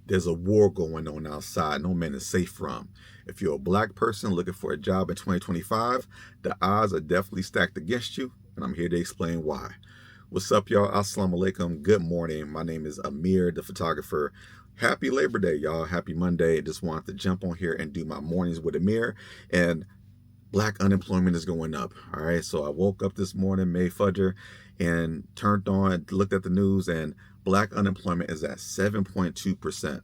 There's a war going on outside no man is safe from. If you're a black person looking for a job in 2025, the odds are definitely stacked against you, and I'm here to explain why. What's up, y'all? Assalamu alaikum. Good morning. My name is Amir, the photographer. Happy Labor Day, y'all. Happy Monday. Just wanted to jump on here and do my mornings with Amir. And black unemployment is going up. All right. So I woke up this morning, May Fudger, and turned on, looked at the news, and black unemployment is at 7.2%.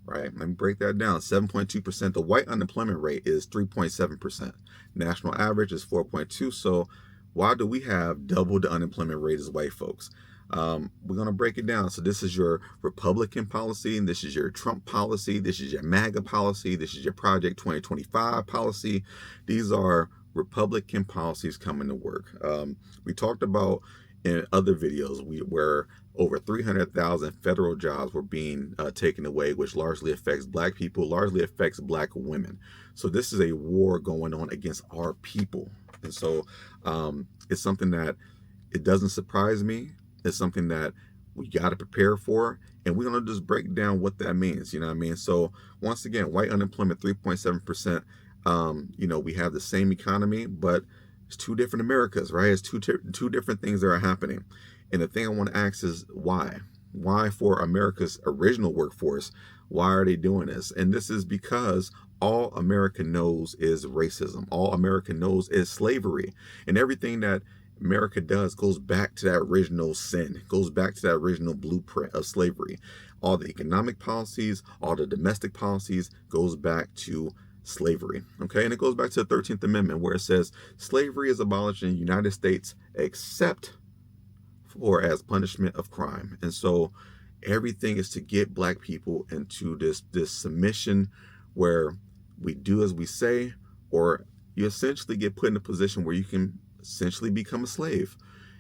Right. Let me break that down. 7.2%. The white unemployment rate is 3.7%. National average is 4.2. So why do we have double the unemployment rate as white folks? We're going to break it down. So this is your Republican policy, and this is your Trump policy, this is your MAGA policy, this is your Project 2025 policy. These are Republican policies coming to work. We talked about in other videos where over 300,000 federal jobs were being taken away, which largely affects black people, largely affects black women. So this is a war going on against our people. And so it's something that it doesn't surprise me. It's something that we got to prepare for, and we're going to just break down what that means. You know what I mean? So once again, white unemployment 3.7%. We have the same economy, but it's two different Americas, right? It's two different things that are happening. And the thing I want to ask is why? Why for America's original workforce? Why are they doing this? And this is because all America knows is racism. All America knows is slavery, and everything that America does goes back to that original sin, goes back to that original blueprint of slavery. All the economic policies, all the domestic policies goes back to slavery. Okay, and it goes back to the 13th Amendment, where it says slavery is abolished in the United States except for as punishment of crime. And so everything is to get black people into this submission where we do as we say, or you essentially get put in a position where you can essentially become a slave.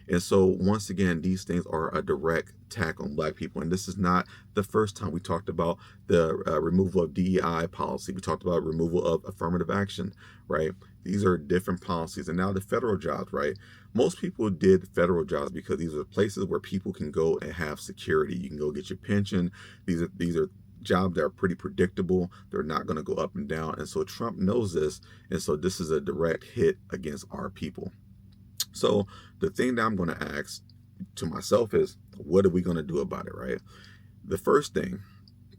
And so once again, these things are a direct attack on black people. And this is not the first time. We talked about the removal of DEI policy. We talked about removal of affirmative action, right? These are different policies. And now the federal jobs, right? Most people did federal jobs because these are places where people can go and have security. You can go get your pension. These are jobs that are pretty predictable. They're not going to go up and down. And so Trump knows this. And so this is a direct hit against our people. So the thing that I'm going to ask to myself is, what are we going to do about it, right? The first thing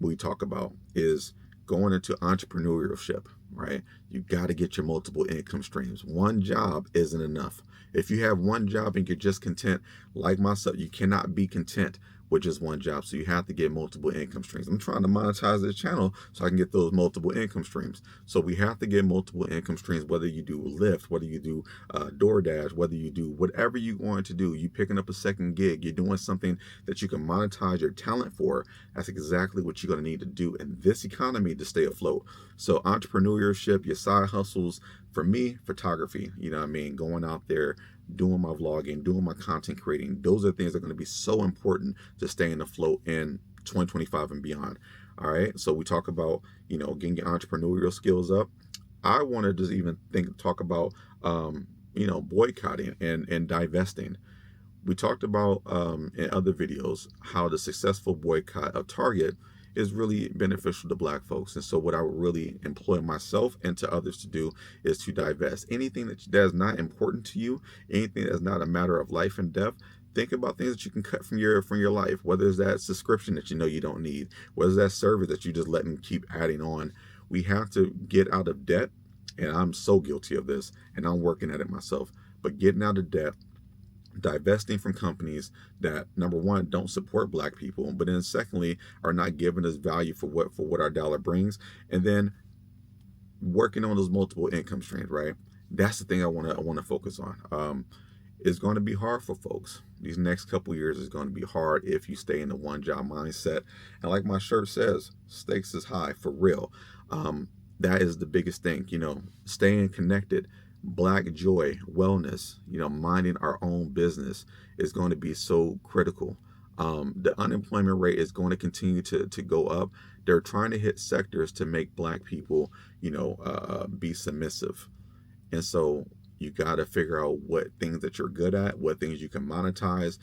we talk about is going into entrepreneurship, right? You got to get your multiple income streams. One job isn't enough. If you have one job and you're just content, like myself, you cannot be content with just one job. So you have to get multiple income streams. I'm trying to monetize this channel so I can get those multiple income streams. So we have to get multiple income streams, whether you do Lyft, whether you do DoorDash, whether you do whatever you're going to do, you picking up a second gig, you're doing something that you can monetize your talent for. That's exactly what you're going to need to do in this economy to stay afloat. So entrepreneurship, your side hustles, for me, photography, you know what I mean? Going out there, doing my vlogging, doing my content creating. Those are things that are going to be so important to staying afloat in 2025 and beyond. All right. So we talk about, getting your entrepreneurial skills up. I want to just even talk about, boycotting and divesting. We talked about in other videos how the successful boycott of Target is really beneficial to black folks. And so what I would really employ myself and to others to do is to divest anything that is not important to you, anything that's not a matter of life and death. Think about things that you can cut from your life, whether it's that subscription that you don't need, whether it's that service that you just let them keep adding on. We have to get out of debt, and I'm so guilty of this, and I'm working at it myself. But getting out of debt, divesting from companies that, number one, don't support black people, but then secondly, are not giving us value for what our dollar brings, and then working on those multiple income streams, right? That's the thing I want to focus on. It's going to be hard for folks. These next couple of years is going to be hard if you stay in the one job mindset. And like my shirt says, stakes is high, for real. That is the biggest thing, staying connected. Black joy, wellness, minding our own business is going to be so critical. The unemployment rate is going to continue to go up. They're trying to hit sectors to make black people, be submissive. And so you got to figure out what things that you're good at, what things you can monetize.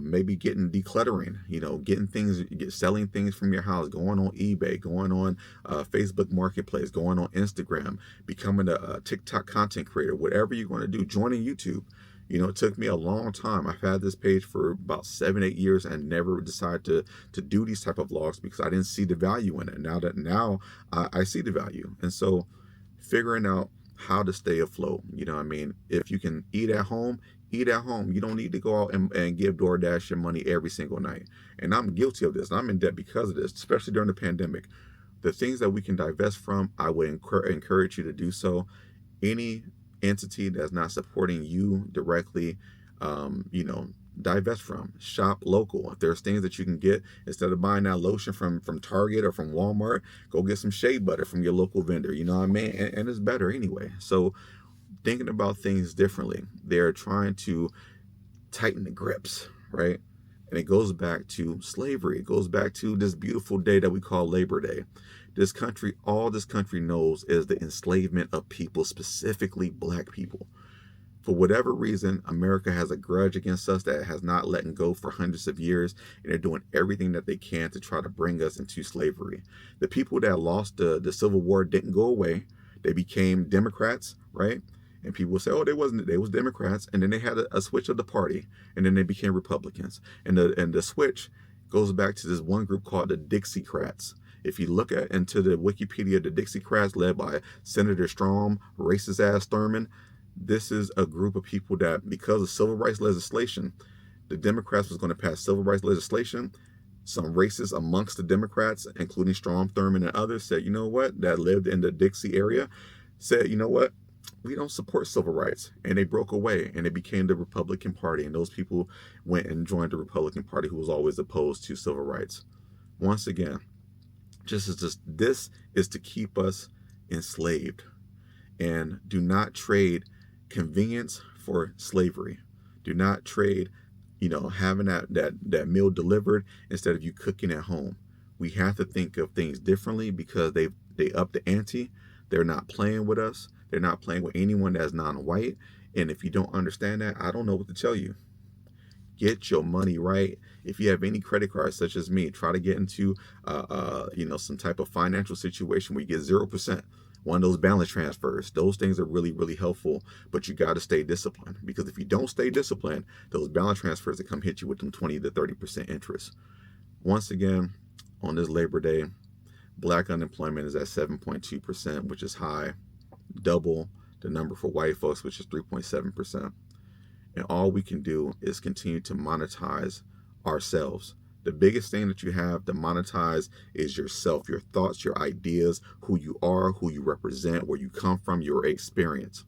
maybe decluttering, getting things, selling things from your house, going on eBay, going on Facebook Marketplace, going on Instagram, becoming a TikTok content creator, whatever you're going to do, joining YouTube. It took me a long time. I've had this page for about 7-8 years and never decided to do these type of vlogs because I didn't see the value in it. Now I see the value. And so figuring out how to stay afloat, if you can eat at home, eat at home. You don't need to go out and give DoorDash your money every single night. And I'm guilty of this. I'm in debt because of this, especially during the pandemic. The things that we can divest from, I would encourage you to do so. Any entity that's not supporting you directly, divest from. Shop local. If there's things that you can get, instead of buying that lotion from Target or from Walmart, go get some shea butter from your local vendor. You know what I mean? And it's better anyway. So thinking about things differently. They're trying to tighten the grips, right? And it goes back to slavery. It goes back to this beautiful day that we call Labor Day. This country, all this country knows is the enslavement of people, specifically black people. For whatever reason, America has a grudge against us that has not let go for hundreds of years, and they're doing everything that they can to try to bring us into slavery. The people that lost the Civil War didn't go away. They became Democrats, right? And people will say, oh, they was Democrats, and then they had a switch of the party, and then they became Republicans. And the switch goes back to this one group called the Dixiecrats. If you look into the Wikipedia, the Dixiecrats, led by Senator Strom, racist ass Thurman, this is a group of people that, because of civil rights legislation, the Democrats was going to pass civil rights legislation. Some racists amongst the Democrats, including Strom Thurmond and others, said, you know what, that lived in the Dixie area, said, you know what, we don't support civil rights. And they broke away and it became the Republican Party. And those people went and joined the Republican Party, who was always opposed to civil rights. Once again, this is to keep us enslaved. And do not trade convenience for slavery. Do not trade, having that meal delivered instead of you cooking at home. We have to think of things differently because they up the ante. They're not playing with us. They're not playing with anyone that's non-white. And if you don't understand that, I don't know what to tell you. Get your money right. If you have any credit cards, such as me, try to get into, some type of financial situation where you get 0%. One of those balance transfers. Those things are really, really helpful, but you got to stay disciplined, because if you don't stay disciplined, those balance transfers that come hit you with them 20 to 30% interest. Once again, on this Labor Day, black unemployment is at 7.2%, which is high, double the number for white folks, which is 3.7%. And all we can do is continue to monetize ourselves. The biggest thing that you have to monetize is yourself, your thoughts, your ideas, who you are, who you represent, where you come from, your experience.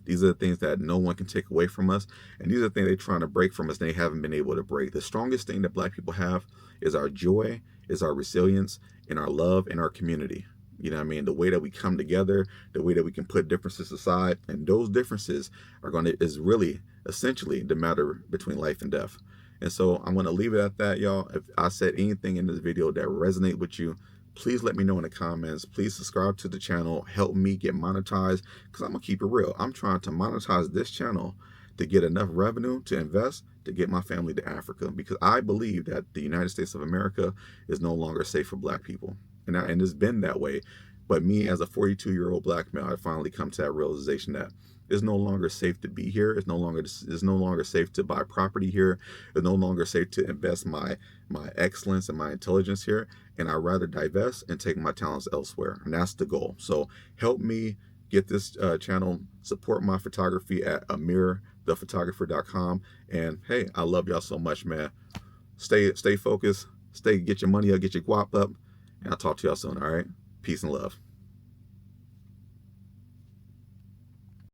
These are the things that no one can take away from us. And these are the things they're trying to break from us. They haven't been able to break. The strongest thing that black people have is our joy, is our resilience, and our love and our community. You know what I mean? The way that we come together, the way that we can put differences aside. And those differences is really essentially the matter between life and death. And so I'm going to leave it at that, y'all. If I said anything in this video that resonate with you, please let me know in the comments. Please subscribe to the channel. Help me get monetized, because I'm going to keep it real. I'm trying to monetize this channel to get enough revenue to invest to get my family to Africa, because I believe that the United States of America is no longer safe for black people. And it's been that way. But me, as a 42-year-old black male, I finally come to that realization that it's no longer safe to be here. It's no longer safe to buy property here. It's no longer safe to invest my excellence and my intelligence here. And I'd rather divest and take my talents elsewhere. And that's the goal. So help me get this channel, support my photography at amirthephotographer.com. And hey, I love y'all so much, man. Stay focused. Get your money up, get your guap up. And I'll talk to y'all soon, all right? Peace and love.